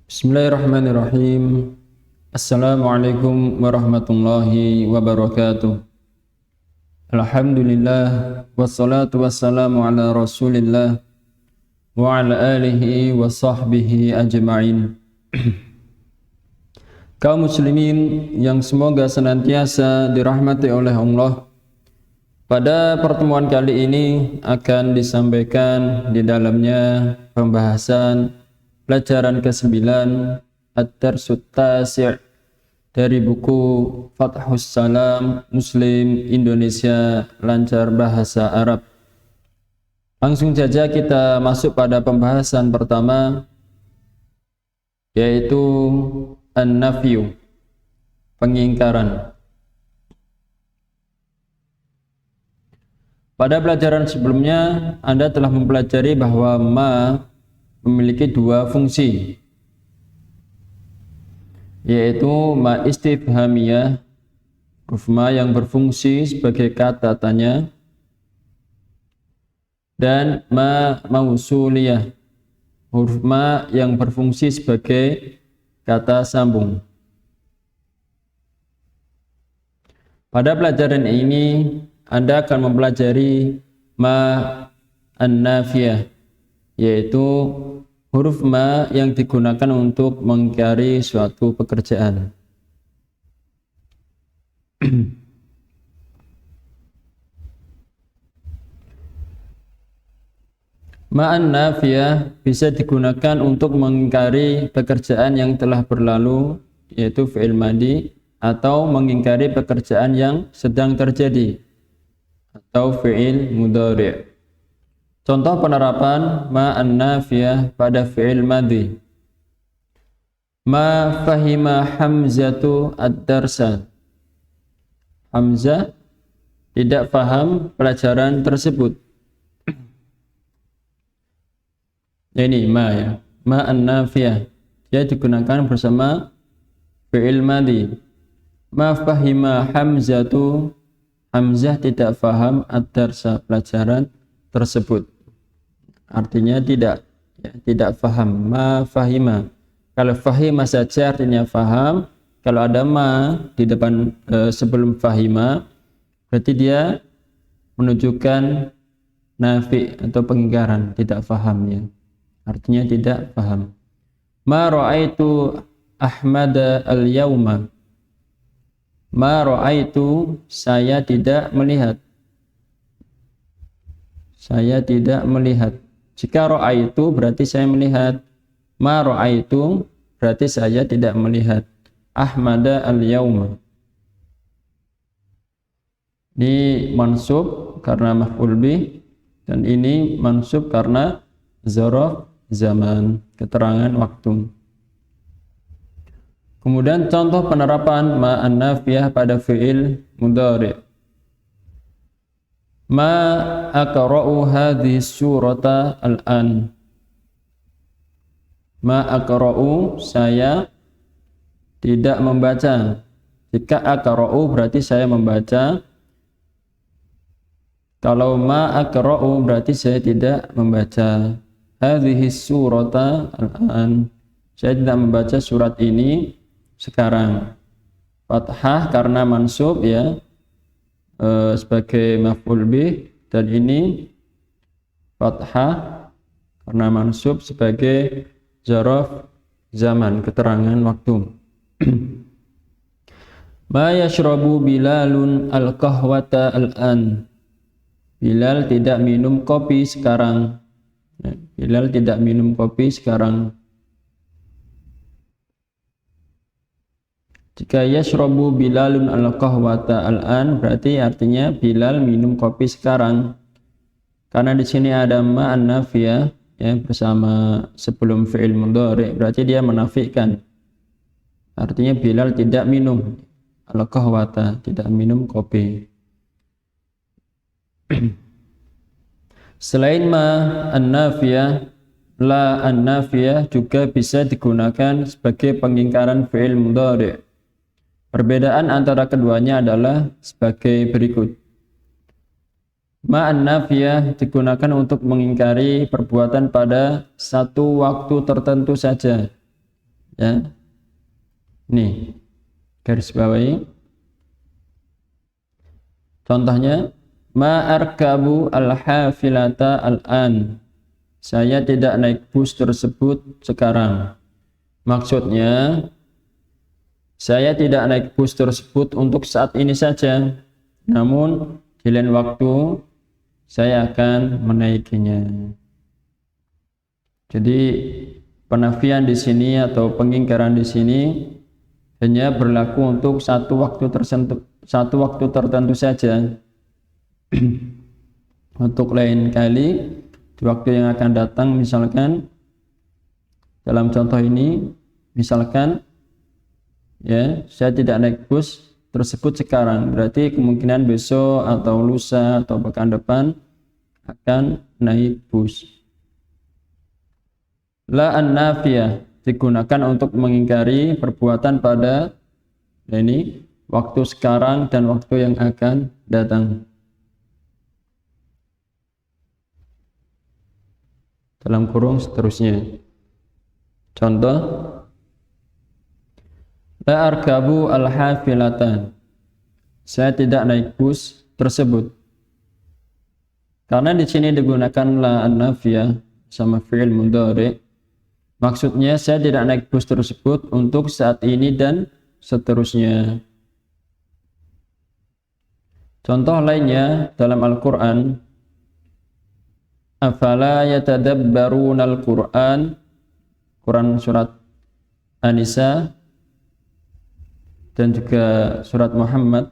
Bismillahirrahmanirrahim. Assalamualaikum warahmatullahi wabarakatuh. Alhamdulillah wassalatu wassalamu ala Rasulillah wa ala alihi wa sahbihi ajma'in. Kaum muslimin yang semoga senantiasa dirahmati oleh Allah. Pada pertemuan kali ini akan disampaikan di dalamnya pembahasan pelajaran ke-9 Ad-Darsut Tasi' dari buku Fathus Salam Muslim Indonesia Lancar Bahasa Arab. Langsung saja kita masuk pada pembahasan pertama, yaitu An-Nafyu, pengingkaran. Pada pelajaran sebelumnya Anda telah mempelajari bahwa ma memiliki dua fungsi, yaitu ma istifhamiyah, huruf ma yang berfungsi sebagai kata tanya, dan ma mausuliyah, huruf ma yang berfungsi sebagai kata sambung. Pada pelajaran ini Anda akan mempelajari ma an-nafiyah, yaitu huruf ma yang digunakan untuk mengingkari suatu pekerjaan. Ma'an nafiyah bisa digunakan untuk mengingkari pekerjaan yang telah berlalu, yaitu fi'il madi, atau mengingkari pekerjaan yang sedang terjadi, atau fi'il mudhari'. Contoh penerapan ma'an nafiyah pada fi'il madhi. Ma fahima Hamzatu ad-darsa. Hamzah tidak paham pelajaran tersebut. Ini ma ya. Ma'an nafiyah. Dia digunakan bersama fi'il madhi. Ma fahima Hamzatu. Hamzah tidak paham ad-darsa, pelajaran tersebut. Artinya tidak faham. Ma fahima. Kalau fahima saja artinya faham. Kalau ada ma di depan sebelum fahima, berarti dia menunjukkan nafi atau pengingkaran, tidak faham ya. Artinya tidak faham. Ma ra'aitu Ahmada al-yawma. Ma ra'aitu, saya tidak melihat. Saya tidak melihat. Jika ra'aitu berarti saya melihat. Ma ra'aitu berarti saya tidak melihat. Ahmada al-yawma. Ini mansub karena maf'ul bih, dan ini mansub karena zaraf zaman, keterangan waktu. Kemudian contoh penerapan ma'an nafiyah pada fi'il mudhari'. Ma aqra'u hadhihi surata al-an. Ma aqra'u, saya tidak membaca. Jika aqra'u berarti saya membaca. Kalau ma aqra'u berarti saya tidak membaca. Hadhihi surata al-an. Saya tidak membaca surat ini sekarang. Fathah karena mansub ya, sebagai maf'ul bih, dan ini fathah karena mansub sebagai zaraf zaman, keterangan waktu. Ma yashrabu Bilalun al-qahwata al-an. Bilal tidak minum kopi sekarang. Bilal tidak minum kopi sekarang. Jika yashrabu Bilalun al-qahwata al-an berarti artinya Bilal minum kopi sekarang. Karena di sini ada ma'an nafiyah ya bersama sebelum fi'il mudhari', berarti dia menafikan. Artinya Bilal tidak minum al-qahwata, tidak minum kopi. Selain ma an-nafiyah, la an-nafiyah juga bisa digunakan sebagai pengingkaran fi'il mudhari'. Perbedaan antara keduanya adalah sebagai berikut. Ma'an nafiyah digunakan untuk mengingkari perbuatan pada satu waktu tertentu saja. Ya. Nih, garis bawahi. Contohnya, ma arkabu al-hafilata al-an. Saya tidak naik bus tersebut sekarang. Maksudnya, saya tidak naik bus tersebut untuk saat ini saja. Namun, di lain waktu saya akan menaikinya. Jadi, penafian di sini atau pengingkaran di sini hanya berlaku untuk satu waktu tertentu saja. Untuk lain kali di waktu yang akan datang, misalkan dalam contoh ini, misalkan ya, saya tidak naik bus tersebut sekarang, berarti kemungkinan besok atau lusa atau pekan depan akan naik bus. La an-nafiyah digunakan untuk mengingkari perbuatan pada ini waktu sekarang dan waktu yang akan datang. Dalam kurung seterusnya. Contoh, la arkabu al-hafilatan. Saya tidak naik bus tersebut. Karena di sini digunakan la an-nafiyah sama fi'il mudhari'. Maksudnya saya tidak naik bus tersebut untuk saat ini dan seterusnya. Contoh lainnya dalam Al-Quran, afala yatadabbarunal Quran, Quran surat An-Nisa dan juga surat Muhammad.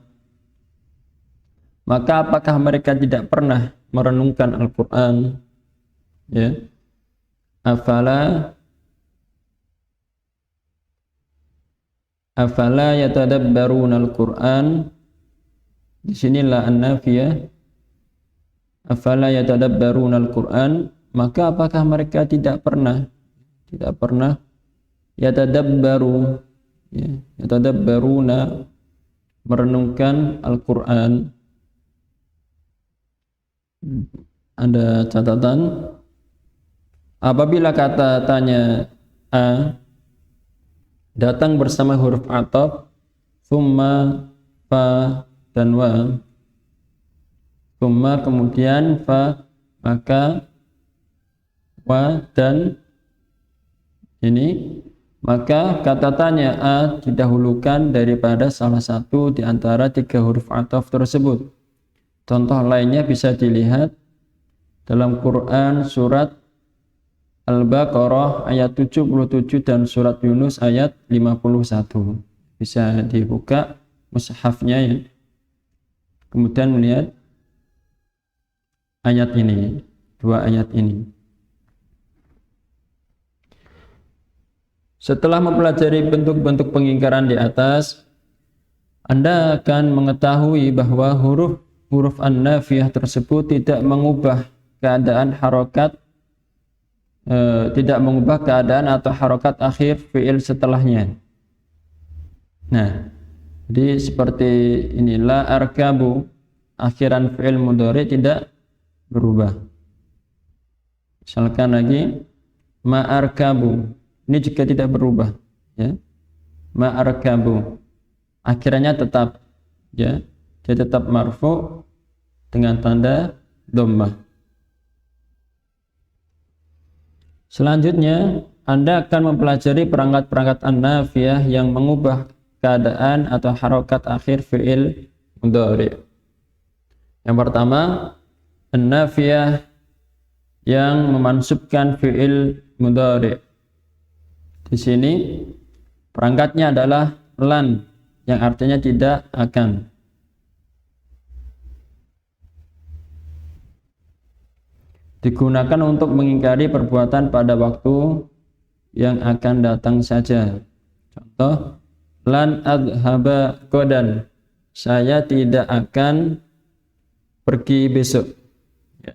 Maka apakah mereka tidak pernah merenungkan Al-Quran? Ya. Afala yatadabbarunal Quran. Di sinilah an-nafiyah. Afala yatadabbarunal Quran, maka apakah mereka tidak pernah yatadabbaru, ya, yatadabbaruna, merenungkan Al-Quran. Ada catatan, apabila kata tanya a datang bersama huruf ataf, thumma, fa, dan wa, thumma kemudian fa, maka wa dan ini, maka kata tanya a didahulukan daripada salah satu di antara tiga huruf ataf tersebut. Contoh lainnya bisa dilihat dalam Quran surat Al-Baqarah ayat 77 dan surat Yunus ayat 51. Bisa dibuka mushafnya ya. Kemudian melihat ayat ini, dua ayat ini. Setelah mempelajari bentuk-bentuk pengingkaran di atas, Anda akan mengetahui bahwa huruf an-nafiyah tersebut tidak mengubah keadaan harokat, tidak mengubah keadaan atau harokat akhir fi'il setelahnya. Nah, jadi seperti inilah arkabu, akhiran fi'il mudhari tidak berubah. Misalkan lagi ma'arkabu, ini juga tidak berubah, ya. Ma'arkabu, akhirannya tetap, ya, dia tetap marfu dengan tanda dhammah. Selanjutnya, Anda akan mempelajari perangkat-perangkat an-nafiyah yang mengubah keadaan atau harokat akhir fi'il mudhari. Yang pertama, an-nafiyah yang memansubkan fi'il mudhari. Di sini perangkatnya adalah lan, yang artinya tidak akan. Digunakan untuk mengingkari perbuatan pada waktu yang akan datang saja. Contoh, lan adhaba qodan, saya tidak akan pergi besok. Ya.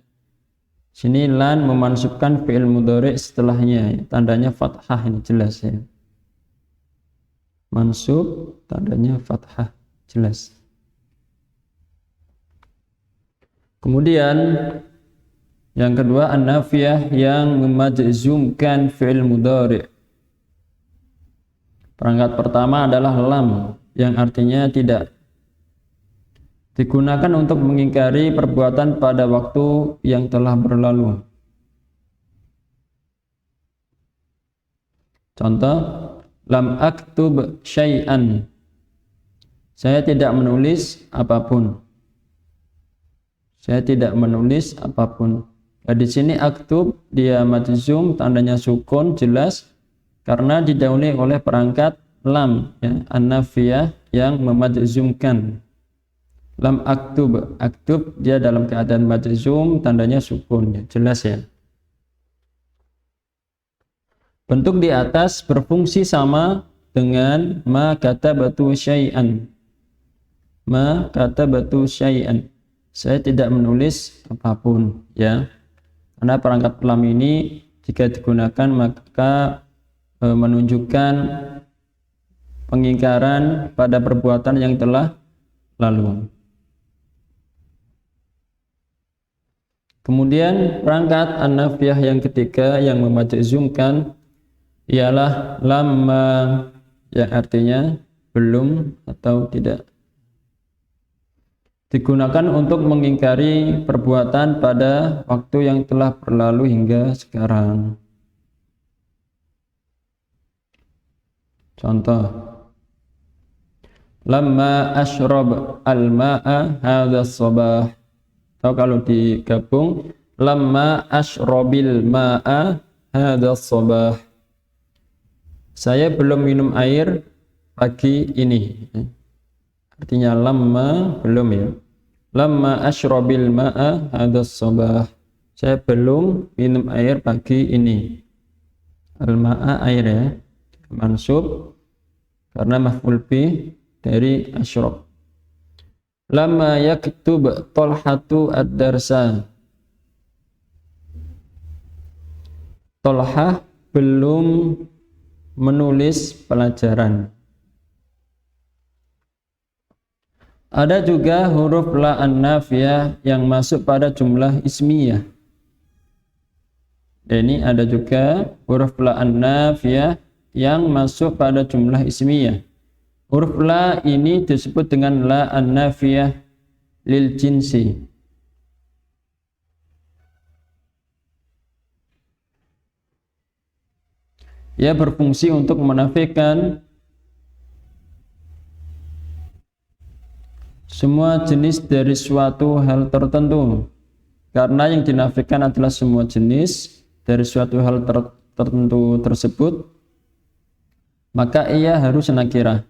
Sini lan memansubkan fi'il mudhari setelahnya, tandanya fathah, ini jelas ya. Mansub tandanya fathah, jelas. Kemudian yang kedua, an-nafiyah yang memajzumkan fi'il mudhari. Perangkat pertama adalah lam, yang artinya tidak. Digunakan untuk mengingkari perbuatan pada waktu yang telah berlalu. Contoh, lam aktub syai'an. Saya tidak menulis apapun. Saya tidak menulis apapun. Nah, di sini aktub dia majzum, tandanya sukun jelas karena didahului oleh perangkat lam, ya, an-nafiyah yang memajzumkan. Lam aktub, aktub dia dalam keadaan majzum, tandanya sukun, ya, jelas ya. Bentuk di atas berfungsi sama dengan ma katabatu syai'an. Ma katabatu syai'an. Saya tidak menulis apapun, ya. Karena perangkat lam ini jika digunakan maka menunjukkan pengingkaran pada perbuatan yang telah lalu. Kemudian perangkat an-nafiyah yang ketiga yang memajzumkan ialah lamma, yang artinya belum atau tidak. Digunakan untuk mengingkari perbuatan pada waktu yang telah berlalu hingga sekarang. Contoh, lamma ashrab al-ma'a hadha sabah. Atau kalau digabung, lamma ashrabil ma'a hadha sabah. Saya belum minum air pagi ini. Artinya lamma belum, ya. Lamma ashrabil ma'a hadha sabah. Saya belum minum air pagi ini. Al-ma'a air, ya. Mansub karena maf'ul bih dari ashrab. Lamma yaktub Talhatu ad-darsa. Talhah belum menulis pelajaran. Ada juga huruf la an-nafiyah yang masuk pada jumlah ismiyah. Ini ada juga huruf la an-nafiyah yang masuk pada jumlah ismiyah. Huruf la ini disebut dengan la an-nafiyah lil jinsi. Ia berfungsi untuk menafikan semua jenis dari suatu hal tertentu. Karena yang dinafikan adalah semua jenis dari suatu hal tertentu tersebut, maka ia harus nakirah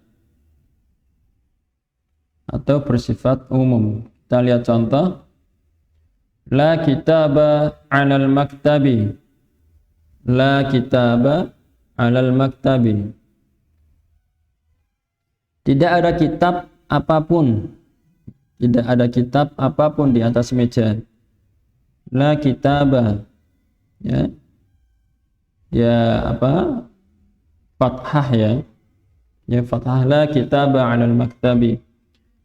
atau bersifat umum. Kita lihat contoh. La kitaba 'alal maktabi. La kitaba 'alal maktabi. Tidak ada kitab apapun. Tidak ada kitab apapun di atas meja. La kitaba. Ya. Ya apa? Fathah, ya. Ya fathah, la kitaba 'alal maktabi.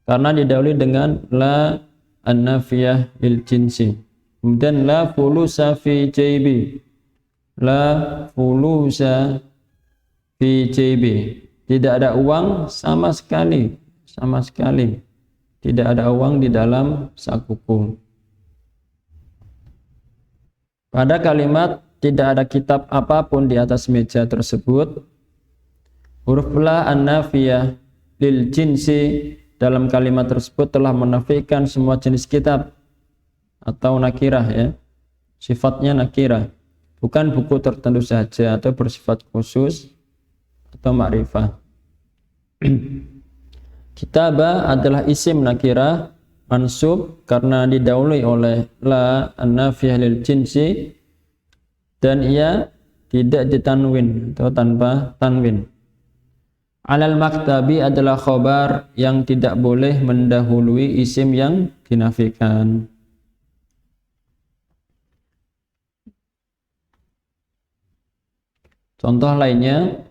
Karena didahului dengan la an-nafiyah lil jinsi. Kemudian la fulusa fi jaybi. La fulusa fi jaybi. Tidak ada uang sama sekali. Sama sekali. Tidak ada uang di dalam sakuku. Pada kalimat tidak ada kitab apapun di atas meja tersebut, huruf la an-nafiyah lil jinsi dalam kalimat tersebut telah menafikan semua jenis kitab atau nakirah, ya. Sifatnya nakirah, bukan buku tertentu saja atau bersifat khusus atau ma'rifah. Kitabah adalah isim nakirah mansub karena didahului oleh la an-nafiyah lil jinsi dan ia tidak ditanwin atau tanpa tanwin. Alal maktabi adalah khobar yang tidak boleh mendahului isim yang dinafikan. Contoh lainnya,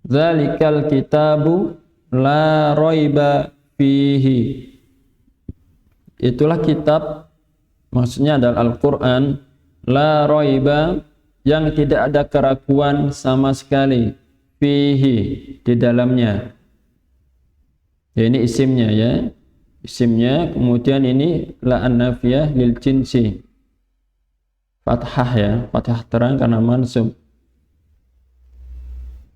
zalikal kitabu la roiba fihi. Itulah kitab, maksudnya adalah Al-Quran, la roiba, yang tidak ada keraguan sama sekali, fihi di dalamnya. Ya, ini isimnya ya. Isimnya, kemudian ini la an-nafiyah lil jinsi. Fathah ya, fathah terang karena mansub.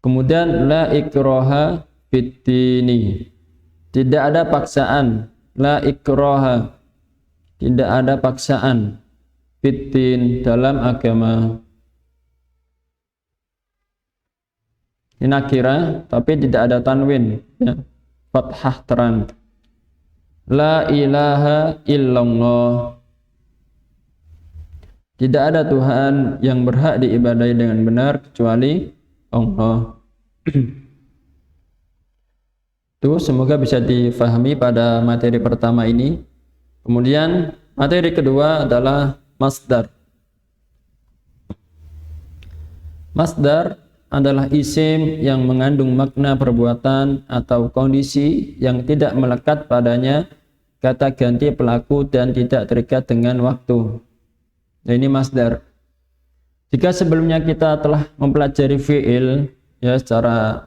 Kemudian la ikraha fiddini. Tidak ada paksaan. La ikraha. Tidak ada paksaan fiddin dalam agama. Ini nakira tapi tidak ada tanwin ya. Fathah terang. La ilaha illallah. Tidak ada Tuhan yang berhak diibadahi dengan benar kecuali Allah. Itu semoga bisa difahami pada materi pertama ini. Kemudian materi kedua adalah masdar. Masdar adalah isim yang mengandung makna perbuatan atau kondisi yang tidak melekat padanya kata ganti pelaku dan tidak terikat dengan waktu. Nah, ini masdar. Jika sebelumnya kita telah mempelajari fi'il ya secara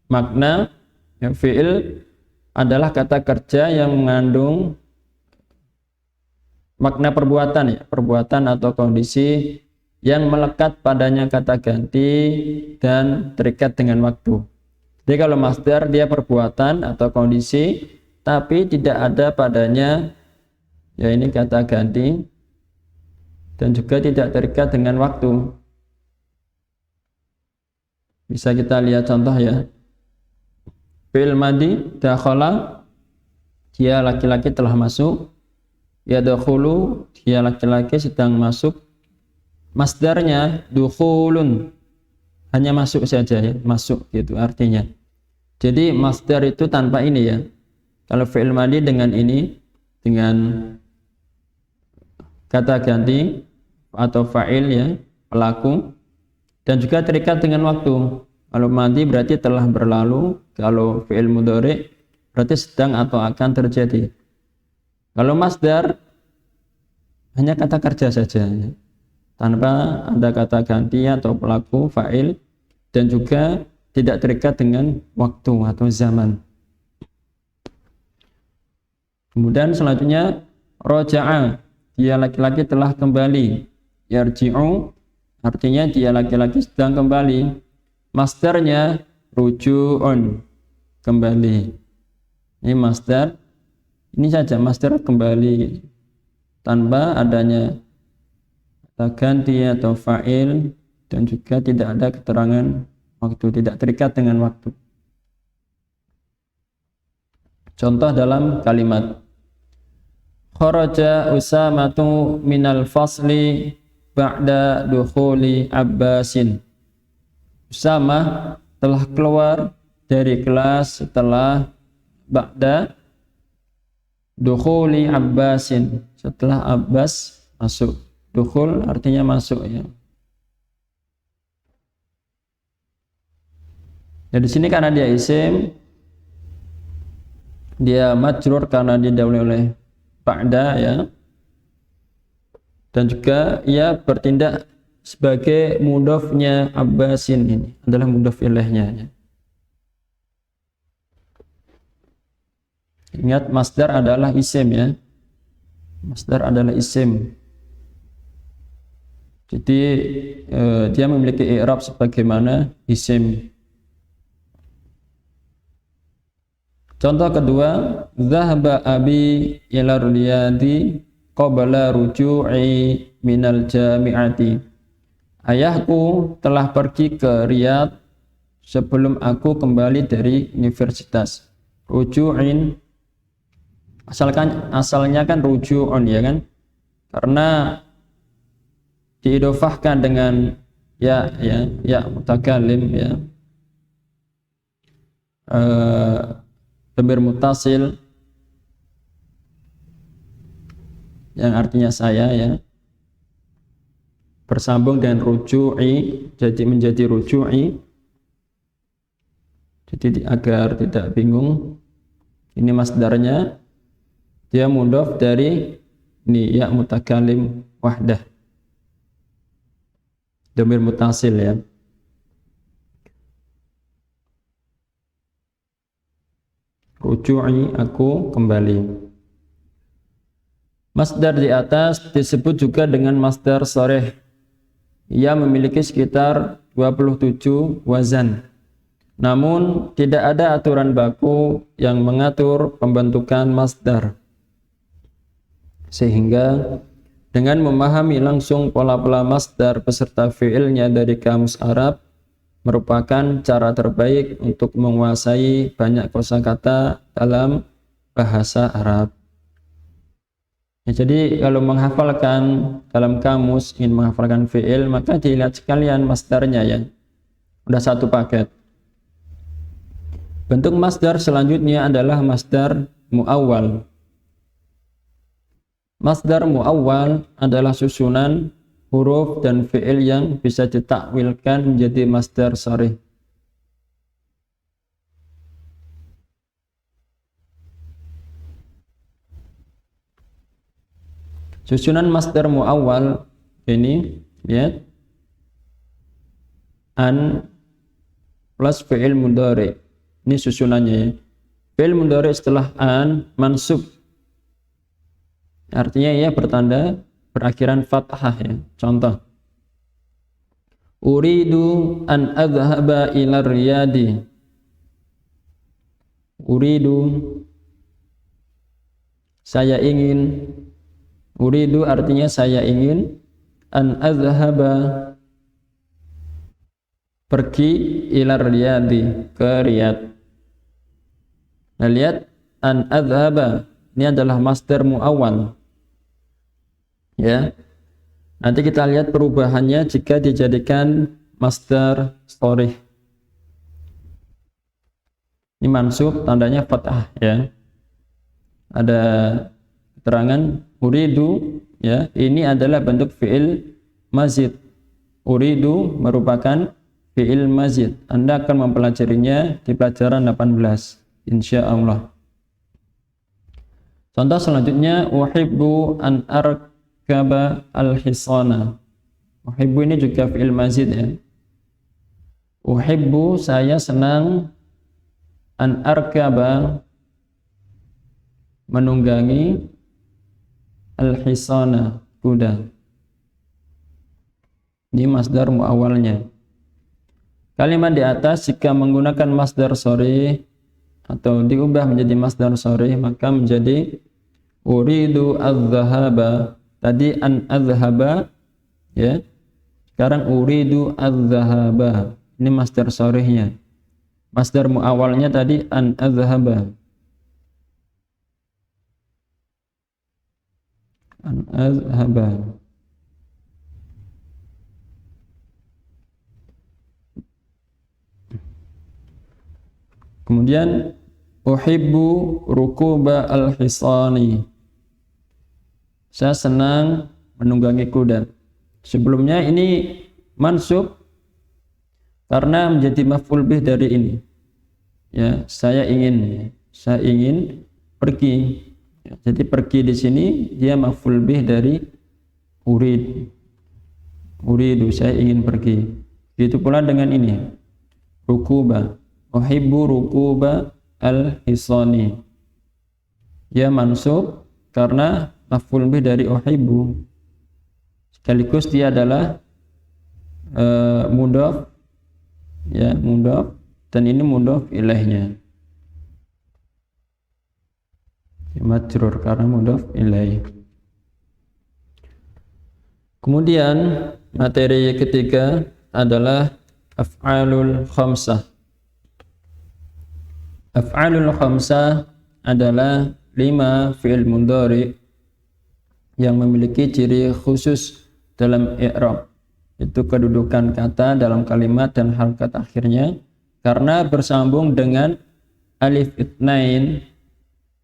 makna, ya, fi'il adalah kata kerja yang mengandung makna perbuatan ya, perbuatan atau kondisi yang melekat padanya kata ganti dan terikat dengan waktu. Jadi kalau masdar dia perbuatan atau kondisi tapi tidak ada padanya ya ini kata ganti dan juga tidak terikat dengan waktu. Bisa kita lihat contoh ya. Fi'il madhi dakhala, dia laki-laki telah masuk. Yadkhulu, dia laki-laki sedang masuk. Masdarnya dukhulun, hanya masuk saja ya, masuk gitu artinya. Jadi masdar itu tanpa ini ya. Kalau fi'il madhi dengan ini, dengan kata ganti atau fa'il ya, pelaku, dan juga terikat dengan waktu. Kalau madhi berarti telah berlalu, kalau fi'il mudhari berarti sedang atau akan terjadi. Kalau masdar hanya kata kerja saja ya, tanpa ada kata ganti atau pelaku fa'il dan juga tidak terikat dengan waktu atau zaman. Kemudian selanjutnya roja'a, dia laki-laki telah kembali. Yarji'u artinya dia laki-laki sedang kembali. Masdarnya ruju'un, kembali. Ini masdar, ini saja masdar kembali tanpa adanya kata ganti atau fa'il dan juga tidak ada keterangan waktu, tidak terikat dengan waktu. Contoh dalam kalimat kharaja Usamatu minal fasli ba'da dukhuli Abbasin. Usama telah keluar dari kelas setelah ba'da dukhuli Abbasin, setelah Abbas masuk. Dukhul artinya masuk ya. Jadi di sini karena dia isim, dia majrur karena didahului oleh ba'da ya. Dan juga ia bertindak sebagai mudhafnya Abbasin, ini adalah mudhaf ilaihnya ya. Ingat masdar adalah isim ya. Masdar adalah isim. Jadi dia memiliki i'rab sebagaimana isim. Contoh kedua, dhahaba abi ila riyadi qabla ruju'i minal jami'ati. Ayahku telah pergi ke Riyadh sebelum aku kembali dari universitas. Ruju'in asalnya kan ruju'un ya kan, karena diidofahkan dengan ya mutakallim ya, dhamir muttasil yang artinya saya ya, bersambung dengan ruju'i, jadi menjadi ruju'i. Jadi agar tidak bingung, ini masdarnya dia mudhaf dari ini ya mutakallim wahdah, dhamir muttasil ya. ruju'i aku kembali. Masdar di atas disebut juga dengan masdar sharih. Ia memiliki sekitar 27 wazan. Namun tidak ada aturan baku yang mengatur pembentukan masdar. Sehingga dengan memahami langsung pola-pola masdar beserta fi'ilnya dari kamus Arab merupakan cara terbaik untuk menguasai banyak kosakata dalam bahasa Arab. Ya, jadi kalau menghafalkan dalam kamus, ingin menghafalkan fi'il, maka dilihat sekalian masdarnya ya. Udah satu paket. Bentuk masdar selanjutnya adalah masdar mu'awwal. Masdar mu'awwal adalah susunan huruf dan fi'il yang bisa ditakwilkan menjadi masdar sharih. Susunan masdar mu'awwal ini, lihat, an plus fi'il mudhari. Ini susunannya ya. Fi'il mudhari setelah an mansub. Artinya ia bertanda berakhiran fathah ya. Contoh. Uridu an adhhaba ila riyadi. Uridu, saya ingin. Uridu artinya saya ingin. An adhhaba, pergi, ila riyadi, ke Riyadh. Nah lihat, an adhhaba ini adalah masdar mu'awwal ya. Nanti kita lihat perubahannya jika dijadikan masdar sharih. Ini mansub, tandanya fathah ya. Ada keterangan uridu ya, ini adalah bentuk fi'il mazid. Uridu merupakan fi'il mazid. Anda akan mempelajarinya di pelajaran 18 insyaallah. Contoh selanjutnya, uhibbu an arkaba al-hisana. Uhibbu ini juga fi'il mazid ya. Uhibbu, saya senang, an arkaba, menunggangi, al-hisana, kuda. Ini masdar mu'awalnya. Kalimat di atas jika menggunakan masdar sharih atau diubah menjadi masdar sharih maka menjadi uridu adz-dzahaba. Tadi an adz-dzahaba ya. Sekarang uridu adz-dzahaba. Ini masdar sharihnya. Masdar muawalnya tadi an adz-dzahaba. An adz-dzahaba. Kemudian uhibbu rukuba al-hisani. Saya senang menunggangi kuda. Sebelumnya ini mansub karena menjadi maf'ul bih dari ini. Ya, saya ingin pergi. Ya, jadi pergi di sini dia maf'ul bih dari urid. Uridu, saya ingin pergi. Begitu pula dengan ini. Rukuba. Uhibbu rukuba al-hisani. Ya mansub karena maf'ul bih dari uhibbu. Sekaligus dia adalah mudhaf ya, mudhaf, dan ini mudhaf ilaihnya. Majrur karena mudhaf ilaih. Kemudian materi ketiga adalah af'alul khamsah. Af'alul khamsah adalah 5 fi'il mudhari yang memiliki ciri khusus dalam i'rab, itu kedudukan kata dalam kalimat dan harakat akhirnya karena bersambung dengan alif itsnain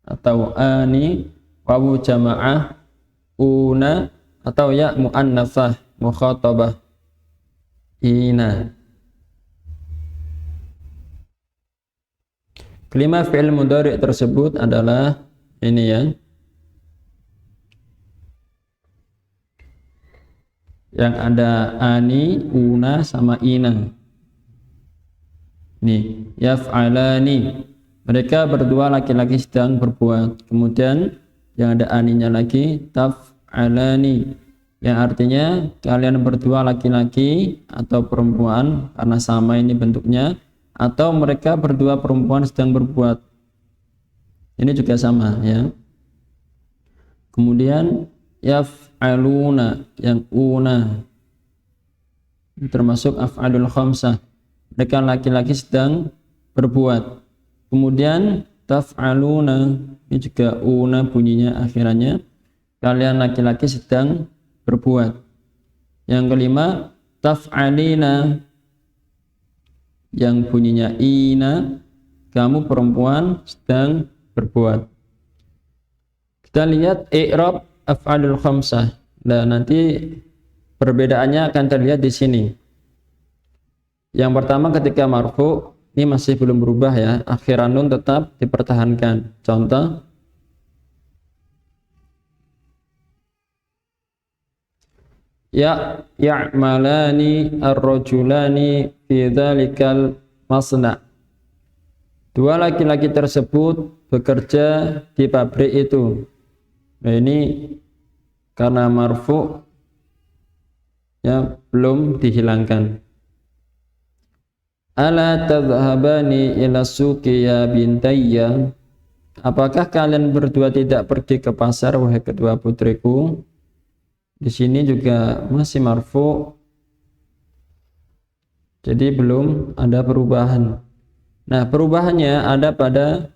atau ani, wawu jamaah, una atau ya muannatsah mukhatabah, ina. Kelima fi'il mudhari tersebut adalah ini ya, yang ada ani, una sama ina. Nih, yaf'alani. Mereka berdua laki-laki sedang berbuat. Kemudian yang ada aninya lagi, taf'alani, yang artinya kalian berdua laki-laki atau perempuan, karena sama ini bentuknya, atau mereka berdua perempuan sedang berbuat. Ini juga sama ya. Kemudian yaf'aluna, yang una termasuk af'alul khamsah. Mereka laki-laki sedang berbuat. Kemudian taf'aluna, ini juga una bunyinya akhirannya. Kalian laki-laki sedang berbuat. Yang kelima taf'alina, yang bunyinya ina, kamu perempuan sedang berbuat. Kita lihat i'rab af'alul khamsah. Nah, nanti perbedaannya akan terlihat di sini. Yang pertama ketika marfu, ini masih belum berubah ya, akhiran nun tetap dipertahankan. Contoh, ya'malani ar-rajulani fi dzalikal masna'. Dua laki-laki tersebut bekerja di pabrik itu. Nah, ini karena marfu ya belum dihilangkan. Ala tadhhabani ila suqi ya bintayya, apakah kalian berdua tidak pergi ke pasar wahai kedua putriku? Di sini juga masih marfu, jadi belum ada perubahan. Nah, perubahannya ada pada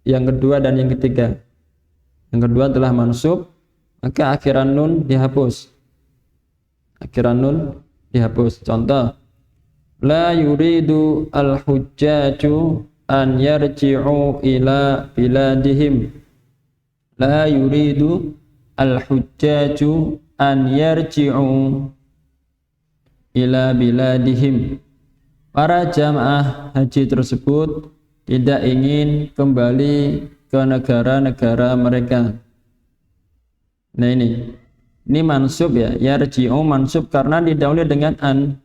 yang kedua dan yang ketiga. Yang kedua telah mansub, maka akhiran nun dihapus. Akhiran nun dihapus. Contoh, la yuridu al-hujjaju an yarji'u ila biladihim. La yuridu al-hujjaju an yarji'u ila biladihim. Para jamaah haji tersebut tidak ingin kembali ke negara-negara mereka. Nah, ini mansub ya, yarji'u mansub karena didahului dengan an.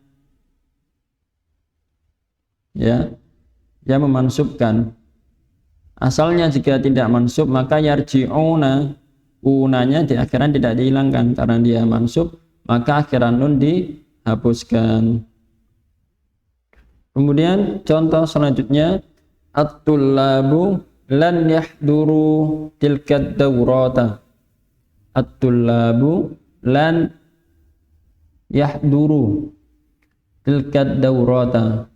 Ya, dia memansubkan. Asalnya jika tidak mansub maka yarji'una, unanya di akhiran tidak dihilangkan karena dia mansub, maka akhiran nun dihapuskan. Kemudian contoh selanjutnya, at-tullabu lan yahduru tilkad dawrata. At-tullabu lan yahduru tilkad dawrata.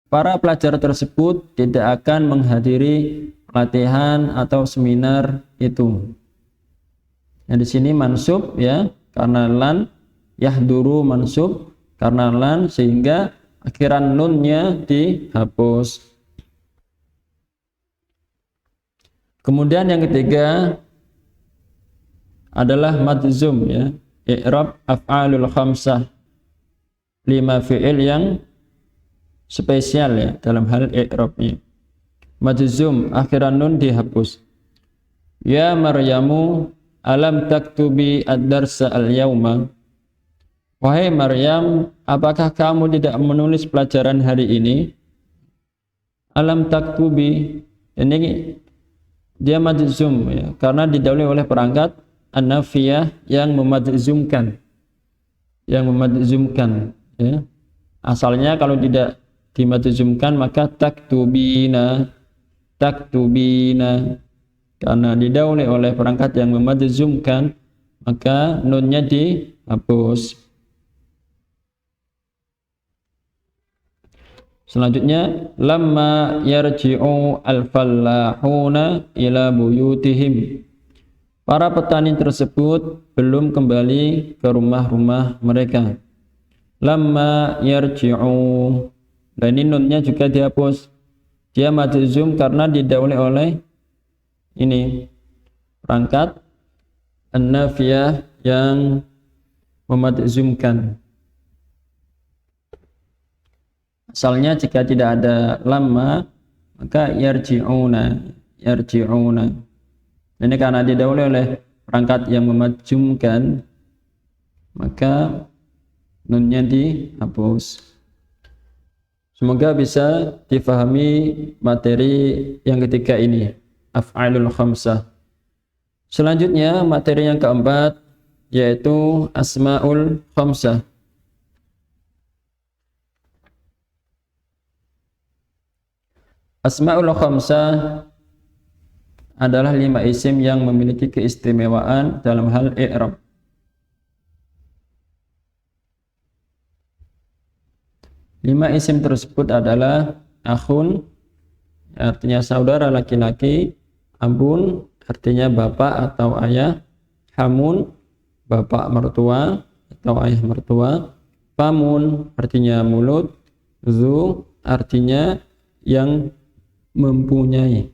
Para pelajar tersebut tidak akan menghadiri pelatihan atau seminar itu. Nah, di sini mansub ya, karena lan, yahduru mansub karena lan, sehingga akhiran nunnya dihapus. Kemudian yang ketiga adalah madzum ya, i'rab af'alul khamsah, 5 fi'il yang spesial ya dalam hal i'rabnya. Madzum akhiran nun dihapus. Ya Maryamu alam taktubi ad-darsa al-yauma. Wahai Maryam, apakah kamu tidak menulis pelajaran hari ini? Alam taktubi, ini dia madzum ya, karena didahului oleh perangkat an-nafiyah yang memadzumkan. Yang memadzumkan ya. Asalnya kalau tidak dimadzumkan maka taktubina, taktubina, karena didahului oleh perangkat yang memadzumkan maka nunnya dihapus. Selanjutnya, lamma yarji'u al-fallahuna ila buyutihim. Para petani tersebut belum kembali ke rumah-rumah mereka. Lamma yarji'u, dan ini nunnya juga dihapus. Dia madzum karena didahului oleh ini perangkat an-nafiyah yang memadzumkan. Asalnya jika tidak ada lamma maka yarji'una, yarji'una. Ini karena didahului oleh perangkat yang memajumkan, maka nunnya dihapus. Semoga bisa difahami materi yang ketiga ini, af'alul khamsah. Selanjutnya materi yang keempat yaitu asmaul khamsah. Asmaul khamsah adalah 5 isim yang memiliki keistimewaan dalam hal i'rab. Lima isim tersebut adalah akhun, artinya saudara laki-laki, abun, artinya bapak atau ayah, hamun, bapak mertua atau ayah mertua, famun, artinya mulut, zu, artinya yang mempunyai.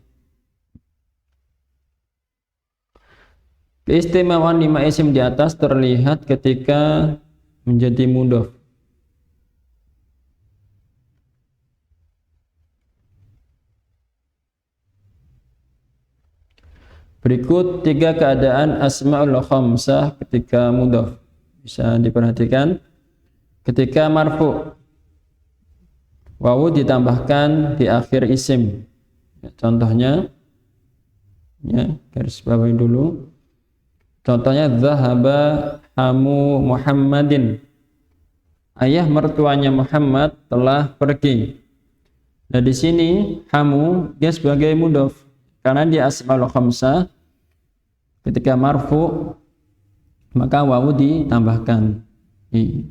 Keistimewaan 5 isim di atas terlihat ketika menjadi mudhof. Berikut 3 keadaan asmaul khamsah ketika mudhof. Bisa diperhatikan. Ketika marfu, wawu ditambahkan di akhir isim. Contohnya, ya, garis bawahi dulu. Contohnya zahaba hamu Muhammadin. Ayah mertuanya Muhammad telah pergi. Nah, di sini hamu dia sebagai mudhof karena dia asmaul khamsah. Ketika marfu maka wawu ditambahkan.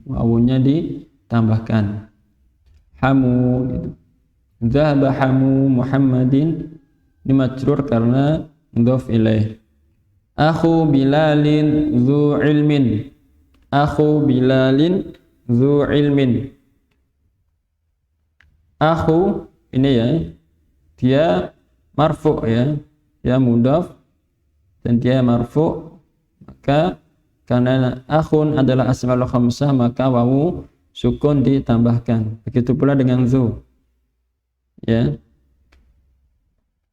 Wawunya ditambahkan. Hamu gitu. Zahaba hamu Muhammadin ini majrur karena mudhof ilaih. Akhu Bilalin zu ilmin. Akhu Bilalin zu ilmin. Akhu ini ya, dia marfu ya, dia mudhaf dan dia marfu, maka karena akhun adalah asmaul khamsah maka wawu sukun ditambahkan. Begitu pula dengan zu, ya,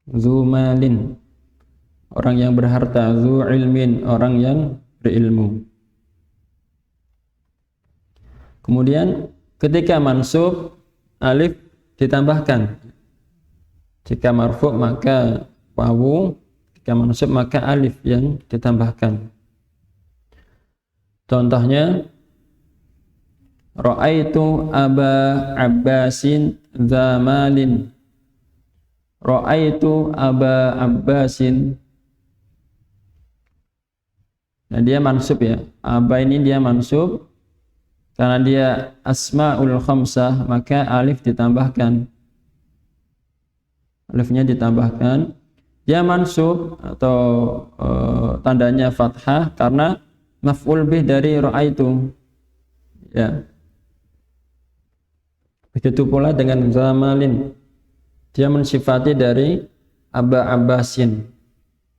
zu malin, orang yang berharta, zu ilmin, orang yang berilmu. Kemudian ketika mansub alif ditambahkan. Jika marfu maka wawu, jika mansub maka alif yang ditambahkan. Contohnya ra'aitu Aba Abbasin zamalin. Ra'aitu Aba Abbasin. Nah, dia mansub ya. Aba ini dia mansub karena dia asmaul khamsah maka alif ditambahkan. Alifnya ditambahkan. Dia mansub atau tandanya fathah karena maf'ul bih dari ra'aitu. Ya. Begitu pula dengan zamalin. Dia mensifati dari Aba Abbasin.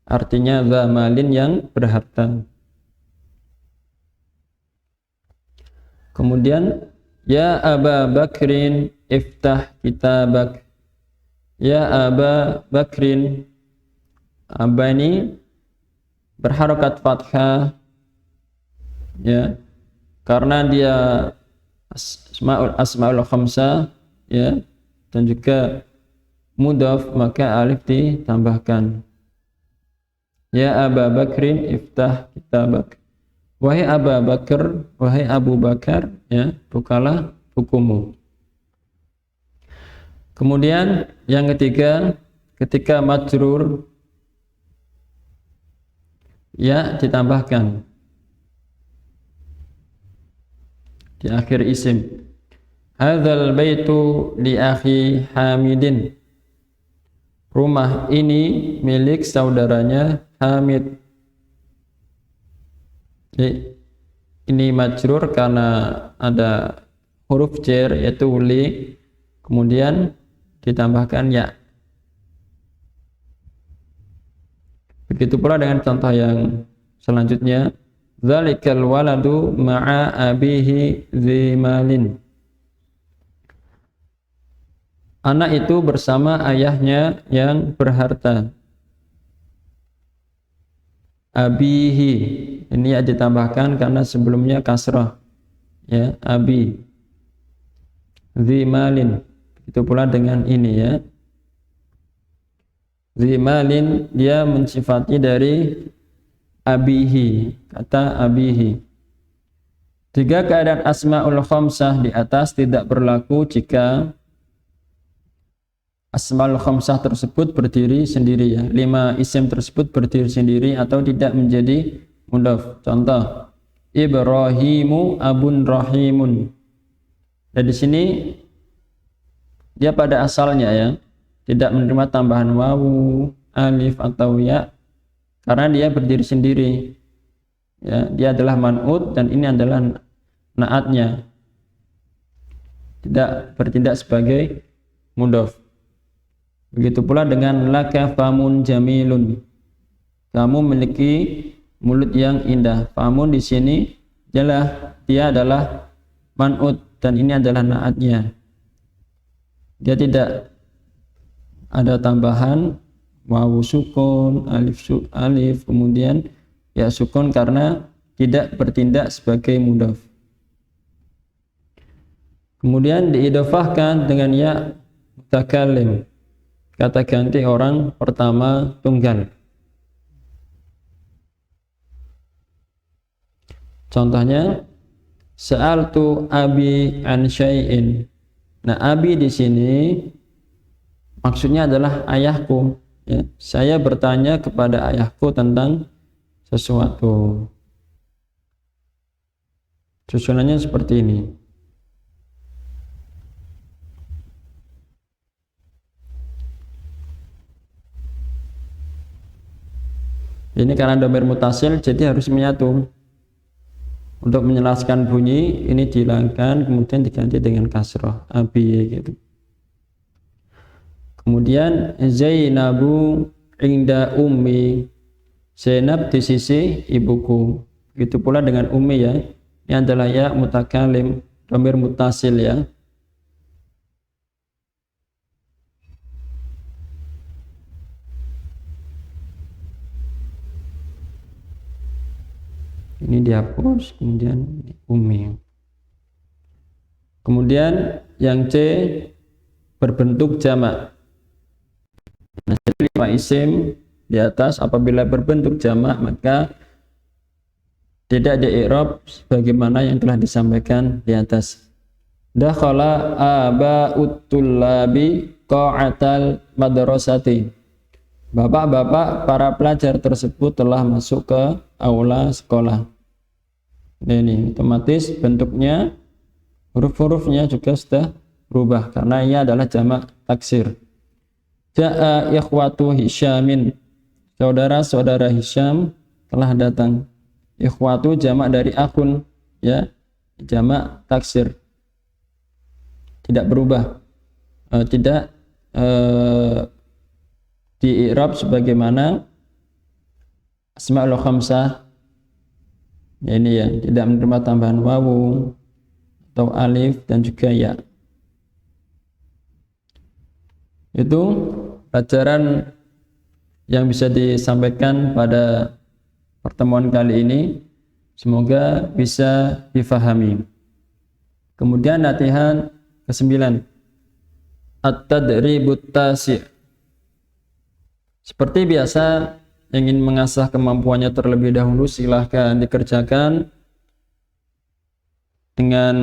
Artinya zamalin yang berharta. Kemudian ya Aba Bakrin iftah kitabak. Ya Aba Bakrin. Aba ini berharokat fathah, ya, karena dia asmaul khamsah, ya, dan juga mudhaf maka alif ditambahkan. Ya Aba Bakrin iftah kitabak. Wahai Aba Bakar, wahai Abu Bakar, ya, bukalah bukumu. Kemudian yang ketiga, ketika majrur ya ditambahkan di akhir isim. Hadzal baitu li akhi Hamidin. Rumah ini milik saudaranya Hamid. Jadi, ini majrur karena ada huruf jar yaitu li, kemudian ditambahkan ya. Begitu pula dengan contoh yang selanjutnya, zalikal waladu ma'a abihi zimalin. Anak itu bersama ayahnya yang berharta. abihi. Ini ya ditambahkan karena sebelumnya kasrah. Ya, abi. Dzi malin. Itu pula dengan ini ya. Dzi malin dia mensifati dari abihi, kata abihi. Tiga keadaan asmaul khamsah di atas tidak berlaku jika asmaul khamsah tersebut berdiri sendiri ya. 5 isim tersebut berdiri sendiri atau tidak menjadi mudhaf. Contoh, Ibrahimu abun rahimun. Dan di sini dia pada asalnya ya tidak menerima tambahan wawu, alif atau ya karena dia berdiri sendiri. Ya, dia adalah man'ut dan ini adalah naatnya. Tidak bertindak sebagai mudhaf. Begitu pula dengan laka famun jamilun. Kamu memiliki mulut yang indah. Famun di sini dia adalah man'ut dan ini adalah naatnya. Dia tidak ada tambahan wawu sukun, alif, kemudian ya sukun karena tidak bertindak sebagai mudhaf. Kemudian diidhofahkan dengan ya mutakallim, kata ganti orang pertama tunggal. Contohnya sa'altu abi an syai'in. Nah, abi di sini maksudnya adalah ayahku. Ya, saya bertanya kepada ayahku tentang sesuatu. Susunannya seperti ini. Ini karena dhamir mutasil jadi harus menyatu. Untuk menjelaskan bunyi ini dihilangkan kemudian diganti dengan kasrah abi gitu. Kemudian Zainabu inda ummi. Zainab di sisi ibuku. Begitu pula dengan ummi ya. Ini adalah ya mutakalim, dhamir mutasil ya. Ini dihapus, kemudian ummi. Kemudian yang C berbentuk jamak. Nah, jadi 5 isim di atas apabila berbentuk jamak maka tidak di-i'rab sebagaimana yang telah disampaikan di atas. Dakhala aba'ut tullabi qa'atal madrasati. Bapak-bapak para pelajar tersebut telah masuk ke aula sekolah. Nah, ini otomatis bentuknya huruf-hurufnya juga sudah berubah karena ia adalah jamak taksir. Ja'a ikhwatu Hisyamin. Saudara-saudara Hisyam telah datang. Ikhwatu jamak dari akhun ya, jamak taksir. Tidak berubah. Tidak di-i'rab sebagaimana asmaul khamsah. Ya, ini ya, tidak menerima tambahan wawu atau alif dan juga ya. Itu pelajaran yang bisa disampaikan pada pertemuan kali ini. Semoga bisa difahami. Kemudian latihan ke-9. At-tadribut tasi'. Seperti biasa, ingin mengasah kemampuannya terlebih dahulu silahkan dikerjakan dengan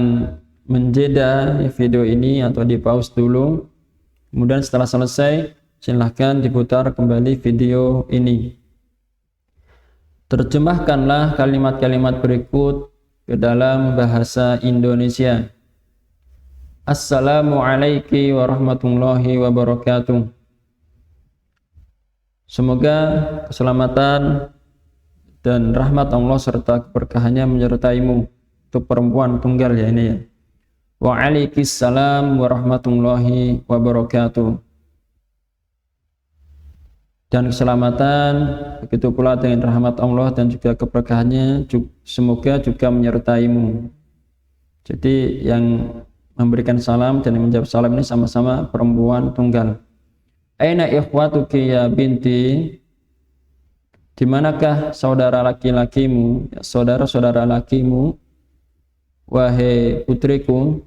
menjeda video ini atau di pause dulu. Kemudian setelah selesai silahkan diputar kembali video ini. Terjemahkanlah kalimat-kalimat berikut ke dalam bahasa Indonesia. Assalamualaikum warahmatullahi wabarakatuh. Semoga keselamatan dan rahmat Allah serta keberkahannya menyertaimu. Untuk perempuan tunggal ya ini ya. Waalaikumsalam warahmatullahi wabarakatuh. Dan keselamatan begitu pula dengan rahmat Allah dan juga keberkahannya semoga juga menyertaimu. Jadi yang memberikan salam dan yang menjawab salam ini sama-sama perempuan tunggal. Aina ikhwatuki ya binti. di manakah saudara laki-lakimu, ya, saudara-saudara lakimu, wahai putriku?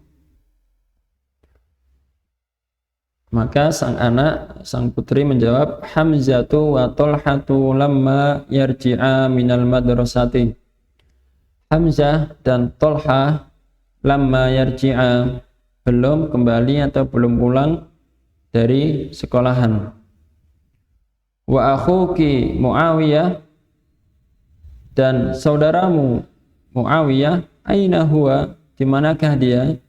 Maka sang putri menjawab, Hamzatu wa Tolhatu lamma yarji'a minal madrasati. Hamzah dan Tolha lamma yarji'a, belum kembali atau belum pulang dari sekolahan. Wa akhuki Muawiyah, dan saudaramu Muawiyah, aina huwa, di manakah dia?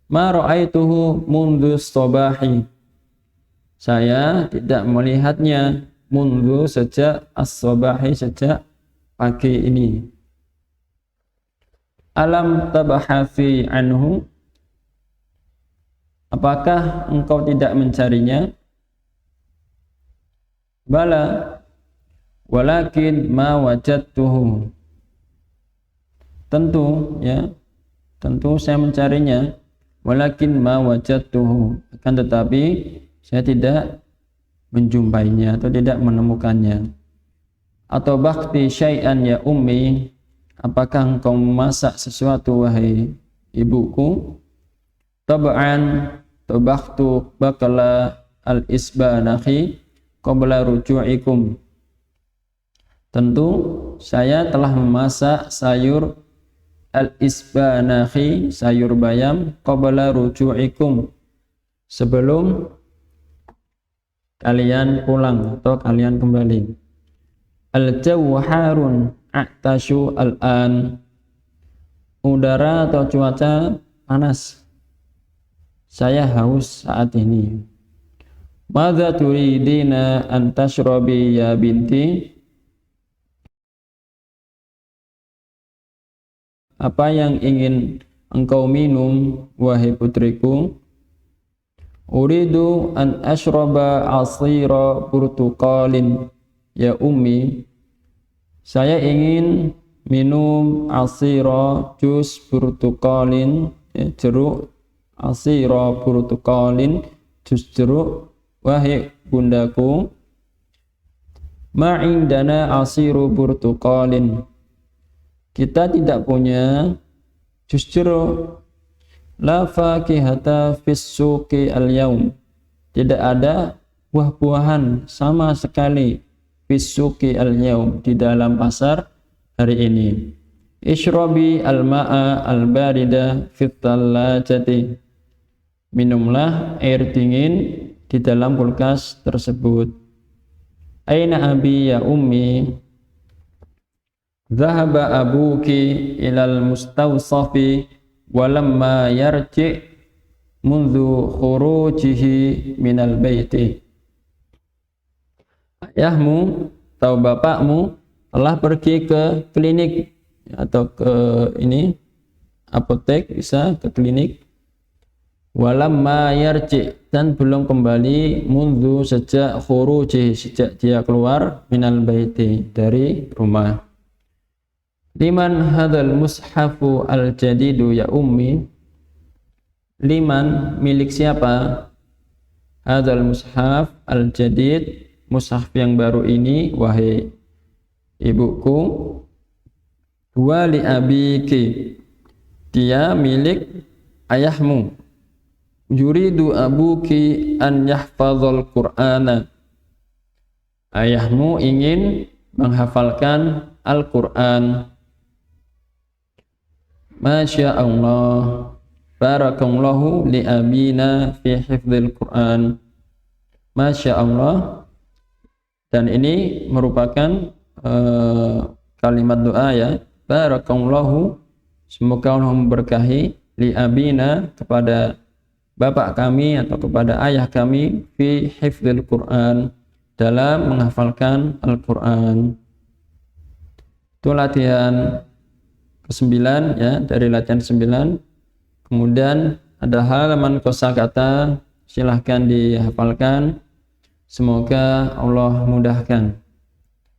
Ma ra'aituhu mundu sobahi, saya tidak melihatnya mundu sejak as-sobahi, sejak pagi ini. Alam tabahathi anhu, apakah engkau tidak mencarinya? Bala, walakin ma wajadtuhu, tentu ya, tentu saya mencarinya. Walakin ma wajadtuhu, akan tetapi saya tidak menjumpainya atau tidak menemukannya. Atau bakti syai'an ya ummi, apakah engkau memasak sesuatu wahai ibuku? Tab'an tabaktu bakala al-isbanahi qabla ruju'ikum, tentu saya telah memasak sayur al-isbanahi, sayur bayam, qabla ruju'ikum, sebelum kalian pulang atau kalian kembali. Al-jawu harun a'tashu al-an, udara atau cuaca panas, saya haus saat ini. Madza turidina an tashrabi ya binti, apa yang ingin engkau minum wahai putriku? Uridu an ashraba asira burtuqalin ya ummi, saya ingin minum asira jus burtuqalin, ya, jeruk, asira burtuqalin, jus jeruk wahai bundaku. Ma indana asiru burtuqalin, kita tidak punya jus jeruk. La fakihata fis suqi al-yaum, tidak ada buah-buahan sama sekali fis suqi al-yaum, di dalam pasar hari ini. Ishrabi al-ma'a al-barida fit thallajati, minumlah air dingin di dalam kulkas tersebut. Aina abi ya ummi? Dhahaba abuki ilal mustawsafi walamma yarji' mundu khurujihi minal baiti. Ayahmu atau bapakmu telah pergi ke klinik atau ke apotek, bisa ke klinik. Walamma yarji', dan belum kembali, mundu sejak khurujihi, sejak dia keluar, minal baiti, dari rumah. Liman hadzal mushafu al-jadidu ya ummi? Liman, milik siapa? Hadzal mushaf al-jadid, mushaf yang baru ini wahai ibuku. Wa li abiki, dia milik ayahmu. Yuridu abuki an yahfazal qur'ana, ayahmu ingin menghafalkan Al-Qur'an. Masya Allah, barakallahu li abina fi hifdzil Quran. Masya Allah, dan ini merupakan kalimat doa ya. Barakallahu, semoga Allah memberkahi, li abina, kepada bapak kami atau kepada ayah kami, fi hifdzil Quran, dalam menghafalkan Al-Quran. Itu latihan ke-9 ya, dari latihan 9. Kemudian ada halaman kosakata, silahkan dihafalkan, semoga Allah mudahkan.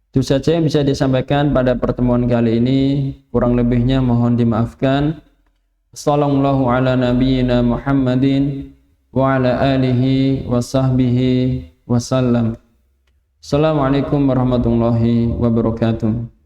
Itu saja yang bisa disampaikan pada pertemuan kali ini, kurang lebihnya mohon dimaafkan. Sallallahu ala nabiyyina Muhammadin wa ala alihi wa sahbihi wasallam. Assalamualaikum warahmatullahi wabarakatuh.